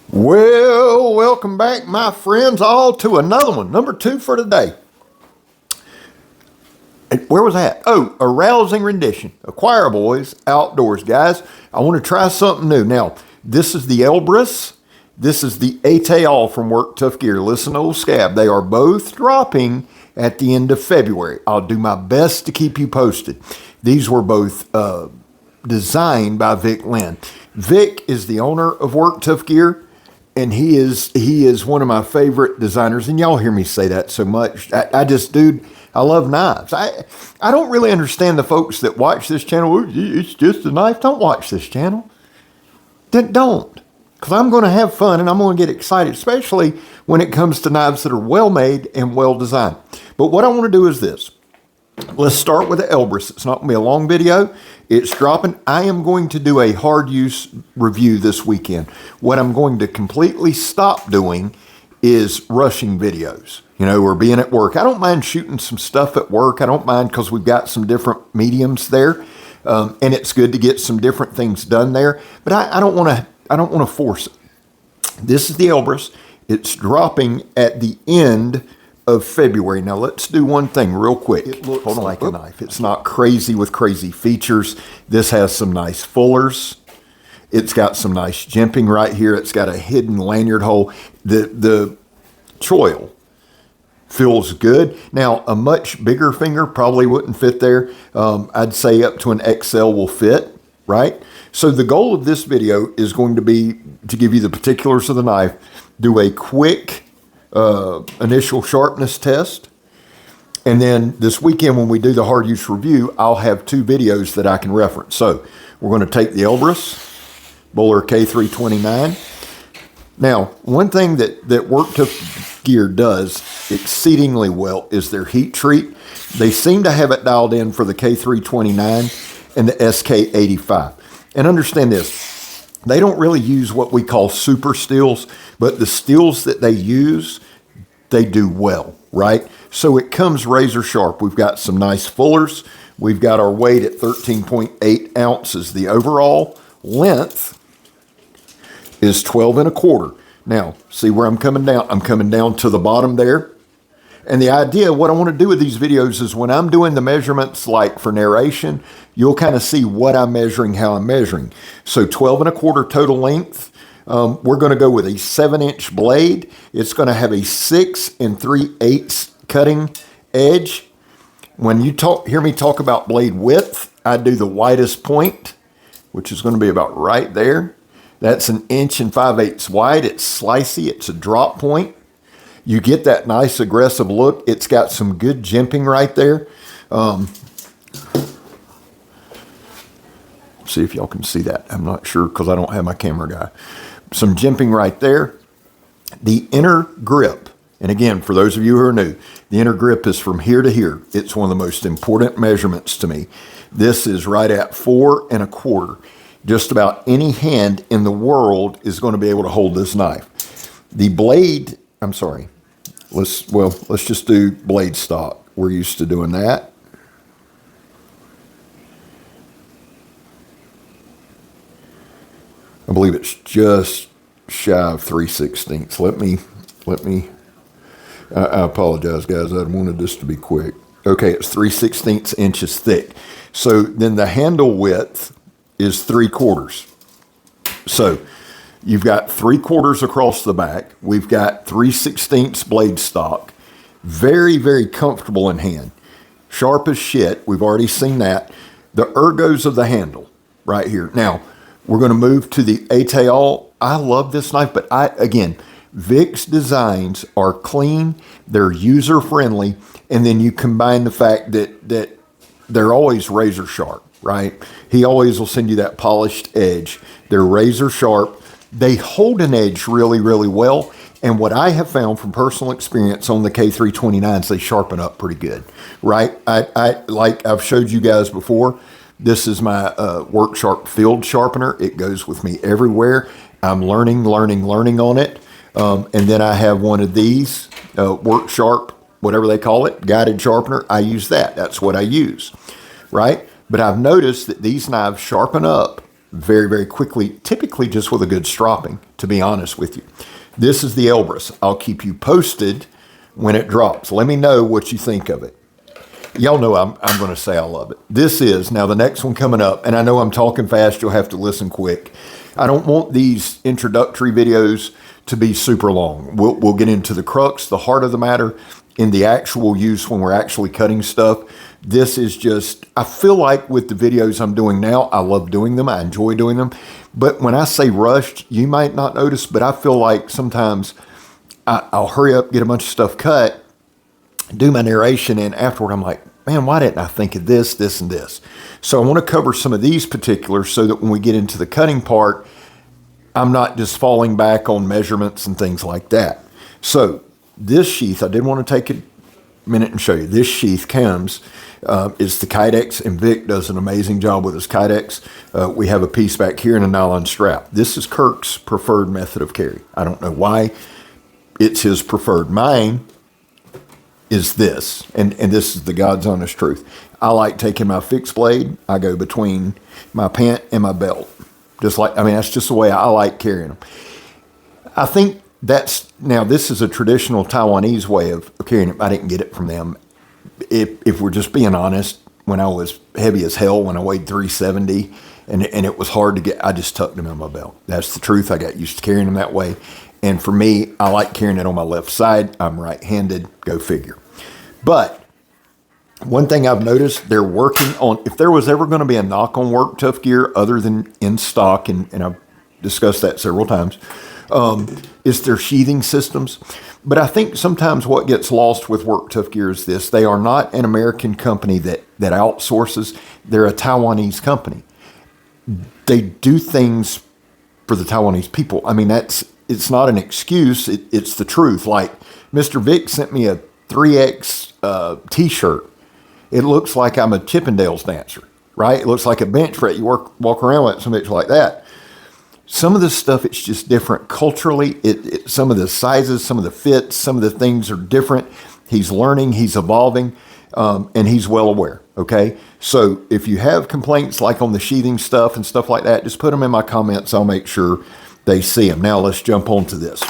Well, welcome back, my friends, all to another one, number 2 for today. Where was that? Oh, a rousing rendition of Choir Boys Outdoors. Guys, I want to try something new. Now, this is the Elbrus. This is the Atayal from Work Tuff Gear. Listen, old scab, they are both dropping at the end of February. I'll do my best to keep you posted. These were both designed by Vic Lynn. Vic is the owner of Work Tuff Gear, and he is one of my favorite designers. And y'all hear me say that so much. I love knives. I don't really understand the folks that watch this channel. It's just a knife. Don't watch this channel. Don't. Because I'm going to have fun and I'm going to get excited, especially when it comes to knives that are well made and well designed. But what I want to do is this. Let's start with the Elbrus. It's not going to be a long video. It's dropping. I am going to do a hard use review this weekend. What I'm going to completely stop doing is rushing videos, or being at work. I don't mind shooting some stuff at work. I don't mind because we've got some different mediums there. And it's good to get some different things done there. But I don't want to force it. This is the Elbrus. It's dropping at the end of February. Now let's do one thing real quick. It looks like a knife. It's not crazy with crazy features. This has some nice fullers. It's got some nice jimping right here. It's got a hidden lanyard hole. The choil feels good. Now a much bigger finger probably wouldn't fit there. I'd say up to an XL will fit, right? So the goal of this video is going to be to give you the particulars of the knife, do a quick initial sharpness test. And then this weekend when we do the hard use review, I'll have 2 videos that I can reference. So we're going to take the Elbrus Bowler K329. Now, one thing that Work Tuff Gear does exceedingly well is their heat treat. They seem to have it dialed in for the K329 and the SK85. And understand this, they don't really use what we call super steels, but the steels that they use, they do well, right? So it comes razor sharp. We've got some nice fullers. We've got our weight at 13.8 ounces. The overall length is 12 1/4. Now, see where I'm coming down? I'm coming down to the bottom there. And the idea, what I want to do with these videos is when I'm doing the measurements, like for narration, you'll kind of see what I'm measuring, how I'm measuring. So 12 1/4 total length. We're going to go with a 7-inch blade. It's going to have a 6 3/8 cutting edge. When you hear me talk about blade width, I do the widest point, which is going to be about right there. That's 1 5/8 inches wide. It's slicey. It's a drop point. You get that nice aggressive look. It's got some good jimping right there. See if y'all can see that. I'm not sure because I don't have my camera guy. Some jimping right there. The inner grip, and again, for those of you who are new, the inner grip is from here to here. It's one of the most important measurements to me. This is right at 4 1/4. Just about any hand in the world is going to be able to hold this knife. The blade, I'm sorry. Let's just do blade stock. We're used to doing that. I believe it's just shy of 3/16. Let me, I apologize guys. I wanted this to be quick. Okay, it's 3/16 inches thick. So then the handle width is 3/4. So you've got 3/4 across the back. We've got 3/16 blade stock. Very, very comfortable in hand. Sharp as shit. We've already seen that. The ergos of the handle right here. Now, we're going to move to the Atayal. I love this knife, but again, Vic's designs are clean. They're user-friendly. And then you combine the fact that they're always razor sharp, right? He always will send you that polished edge. They're razor sharp. They hold an edge really, really well. And what I have found from personal experience on the K329s, they sharpen up pretty good, right? Like I've showed you guys before, this is my Work Sharp field sharpener. It goes with me everywhere. I'm learning on it. And then I have one of these Work Sharp, whatever they call it, guided sharpener. I use that. That's what I use, right? But I've noticed that these knives sharpen up very, very quickly, typically just with a good stropping, to be honest with you. This is the Elbrus. I'll keep you posted when it drops. Let me know what you think of it. Y'all know I'm going to say I love it. This is, now the next one coming up, and I know I'm talking fast, you'll have to listen quick. I don't want these introductory videos to be super long. We'll get into the crux, the heart of the matter, in the actual use when we're actually cutting stuff. This is just, I feel like with the videos I'm doing now, I love doing them, I enjoy doing them. But when I say rushed, you might not notice, but I feel like sometimes I'll hurry up, get a bunch of stuff cut, do my narration, and afterward I'm like, man, why didn't I think of this, this, and this? So I want to cover some of these particulars so that when we get into the cutting part, I'm not just falling back on measurements and things like that. So this sheath, I did want to take a minute and show you. This sheath comes, is the Kydex, and Vic does an amazing job with his Kydex. We have a piece back here and a nylon strap. This is Kirk's preferred method of carry. I don't know why it's his preferred. Mine is this, and this is the God's honest truth. I like taking my fixed blade, I go between my pant and my belt. Just like, I mean, that's just the way I like carrying them. I think now this is a traditional Taiwanese way of carrying it. I didn't get it from them. If we're just being honest, when I was heavy as hell, when I weighed 370 and it was hard to get, I just tucked them in my belt. That's the truth. I got used to carrying them that way. And for me, I like carrying it on my left side. I'm right-handed, go figure. But one thing I've noticed, they're working on, if there was ever going to be a knock on Work Tuff gear other than in stock, and I've discussed that several times, is their sheathing systems. But I think sometimes what gets lost with Work Tuff gear is this: they are not an American company that outsources. They're a Taiwanese company. They do things for the Taiwanese people. I mean, it's not an excuse. It's the truth. Like Mr. Vic sent me a 3X t-shirt. It looks like I'm a Chippendales dancer, right? It looks like a bench press. You walk around with something like that. Some of this stuff, it's just different culturally. Some of the sizes, some of the fits, some of the things are different. He's learning, he's evolving, and he's well aware, okay? So if you have complaints like on the sheathing stuff and stuff like that, just put them in my comments. I'll make sure they see them. Now let's jump on to this.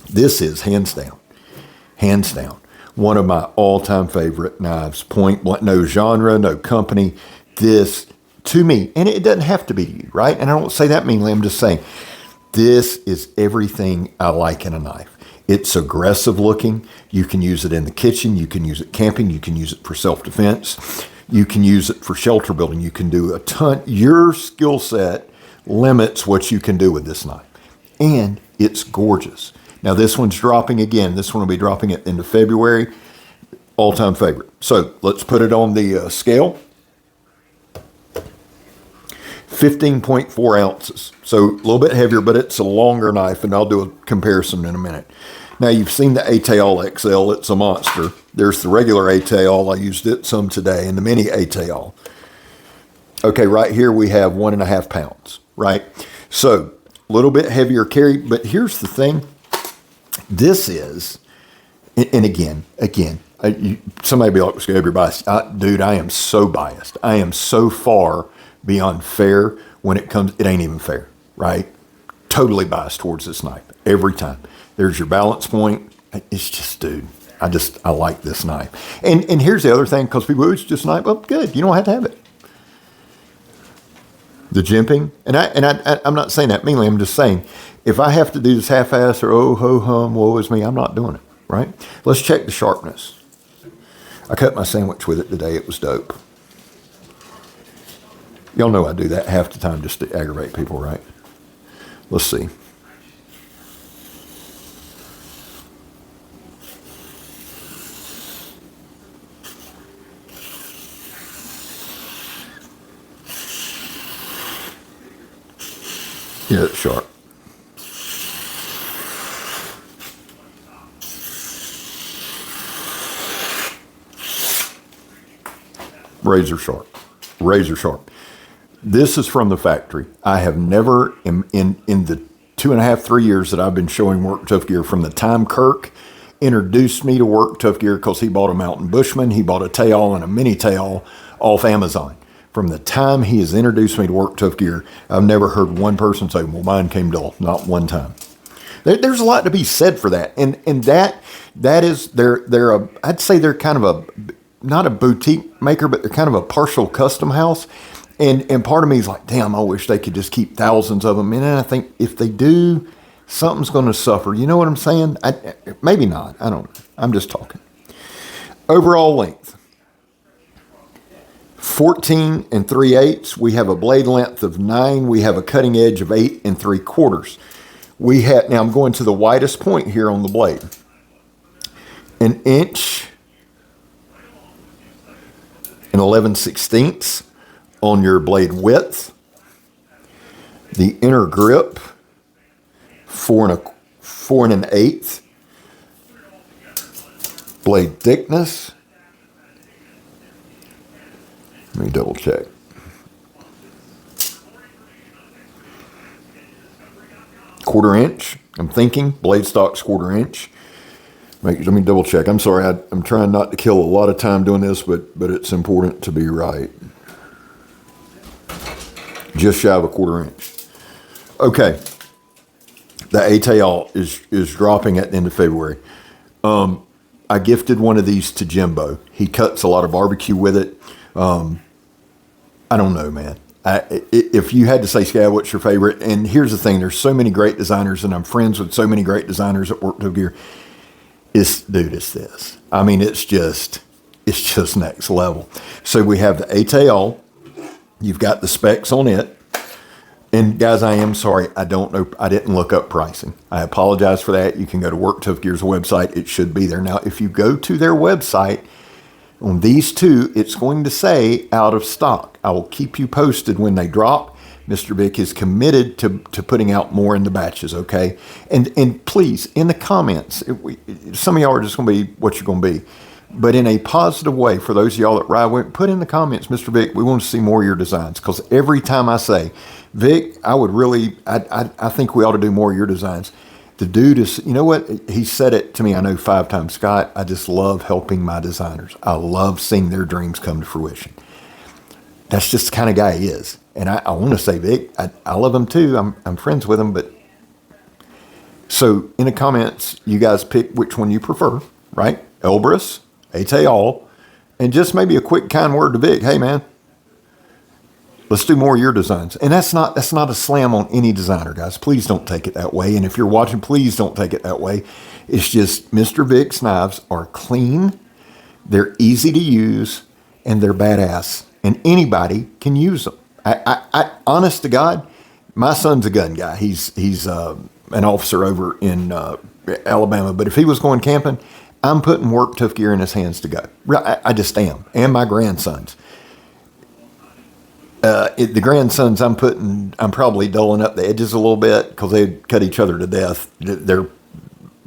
This is hands down, one of my all-time favorite knives. Point blank, no genre, no company. This, to me, and it doesn't have to be to you, right? And I don't say that meanly. I'm just saying, this is everything I like in a knife. It's aggressive looking. You can use it in the kitchen. You can use it camping. You can use it for self-defense. You can use it for shelter building. You can do a ton. Your skill set limits what you can do with this knife. And it's gorgeous. Now this one's dropping again. This one will be dropping at the end of February. All-time favorite. So let's put it on the scale. 15.4 ounces. So a little bit heavier, but it's a longer knife, and I'll do a comparison in a minute. Now you've seen the Atayal XL. It's a monster. There's the regular Atayal. I used it some today, and the mini Atayal. Okay, right here we have 1.5 pounds, right? So a little bit heavier carry, but here's the thing. This is, and again, somebody be like, you're biased. Dude, I am so biased. I am so far beyond fair when it comes, it ain't even fair, right? Totally biased towards this knife every time. There's your balance point. It's just, dude, I like this knife. And here's the other thing, because people, it's just a knife. Oh, good. You don't have to have it. The jimping, and I'm not saying that meanly. I'm just saying, if I have to do this half-ass or oh ho hum, woe is me, I'm not doing it, right? Let's check the sharpness. I cut my sandwich with it today. It was dope. Y'all know I do that half the time just to aggravate people, right? Let's see. Yeah, it's sharp. Razor sharp. Razor sharp. This is from the factory. I have never, in the 2.5, 3 years that I've been showing Work Tuff gear, from the time Kirk introduced me to Work Tuff gear, because he bought a Mountain Bushman, he bought a Atayal and a mini Atayal off Amazon. From the time he has introduced me to Work Tough Gear, I've never heard one person say, well, mine came dull. Not one time. There's a lot to be said for that. And that is, I'd say they're kind of not a boutique maker, but they're kind of a partial custom house. And part of me is like, damn, I wish they could just keep thousands of them. And then I think if they do, something's going to suffer. You know what I'm saying? Maybe not. I don't know. I'm just talking. Overall length, 14 3/8. We have a blade length of 9. We have a cutting edge of 8 3/4. Now I'm going to the widest point here on the blade. 1 inch and 11/16 on your blade width. The inner grip, 4 1/8. Blade thickness. Let me double check. Quarter inch. I'm thinking blade stock's quarter inch. Let me double check. I'm sorry. I'm trying not to kill a lot of time doing this, but it's important to be right. Just shy of a quarter inch. Okay. The Atayal is dropping at the end of February. I gifted one of these to Jimbo. He cuts a lot of barbecue with it. I don't know, man. If you had to say, Scab, what's your favorite? And here's the thing. There's so many great designers, and I'm friends with so many great designers at Work Tough Gear. It's this. I mean, it's just next level. So we have the Atayal. You've got the specs on it. And guys, I am sorry. I don't know. I didn't look up pricing. I apologize for that. You can go to Work Tough Gear's website. It should be there. Now, if you go to their website, on these two, it's going to say out of stock. I will keep you posted when they drop. Mr. Vic is committed to putting out more in the batches, okay? And please, in the comments, some of y'all are just going to be what you're going to be. But in a positive way, for those of y'all that ride with, put in the comments, Mr. Vic, we want to see more of your designs. Because every time I say, Vic, I think we ought to do more of your designs. The dude is, you know what? He said it to me, I know 5 times. Scott, I just love helping my designers. I love seeing their dreams come to fruition. That's just the kind of guy he is. And I want to say, Vic, I love him too. I'm friends with him. But so in the comments, you guys pick which one you prefer, right? Elbrus, Atayal, and just maybe a quick kind word to Vic. Hey, man, let's do more of your designs. And that's not a slam on any designer, guys. Please don't take it that way. And if you're watching, please don't take it that way. It's just Mr. Vic's knives are clean, they're easy to use, and they're badass. And anybody can use them. I honest to God, my son's a gun guy. He's an officer over in Alabama. But if he was going camping, I'm putting Work Tough Gear in his hands to go. I just am. And my grandsons. The grandsons, I'm probably dulling up the edges a little bit because they cut each other to death. They're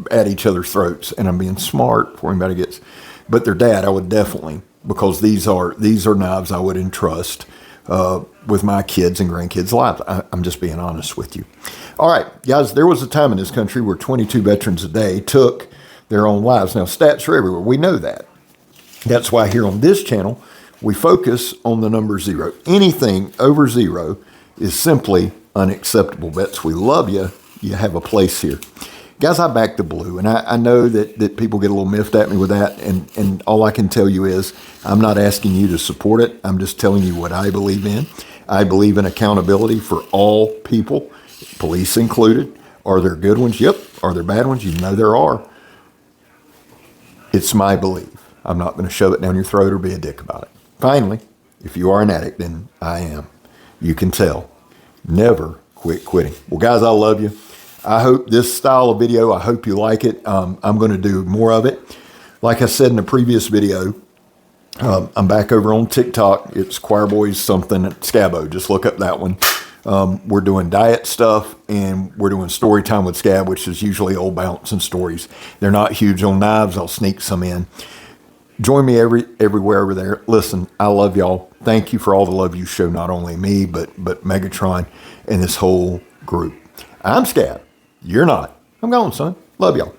at each other's throats, and I'm being smart before anybody gets. But their dad, I would definitely, because these are knives I would entrust with my kids and grandkids' lives. I'm just being honest with you. All right, guys, there was a time in this country where 22 veterans a day took their own lives. Now, stats are everywhere. We know that. That's why here on this channel, we focus on the number 0. Anything over 0 is simply unacceptable. Vets, we love you. You have a place here. Guys, I back the blue, and I know that people get a little miffed at me with that, and all I can tell you is I'm not asking you to support it. I'm just telling you what I believe in. I believe in accountability for all people, police included. Are there good ones? Yep. Are there bad ones? You know there are. It's my belief. I'm not going to shove it down your throat or be a dick about it. Finally, if you are an addict, then I am. You can tell. Never quit quitting. Well, guys, I love you. I hope this style of video, I hope you like it. I'm going to do more of it. Like I said in the previous video, I'm back over on TikTok. It's Choir Boys something Scabo. Just look up that one. We're doing diet stuff, and we're doing story time with Scab, which is usually old bouncing stories. They're not huge on knives. I'll sneak some in. Join me everywhere over there. Listen, I love y'all. Thank you for all the love you show, not only me, but Megatron and this whole group. I'm Scab. You're not. I'm gone, son. Love y'all.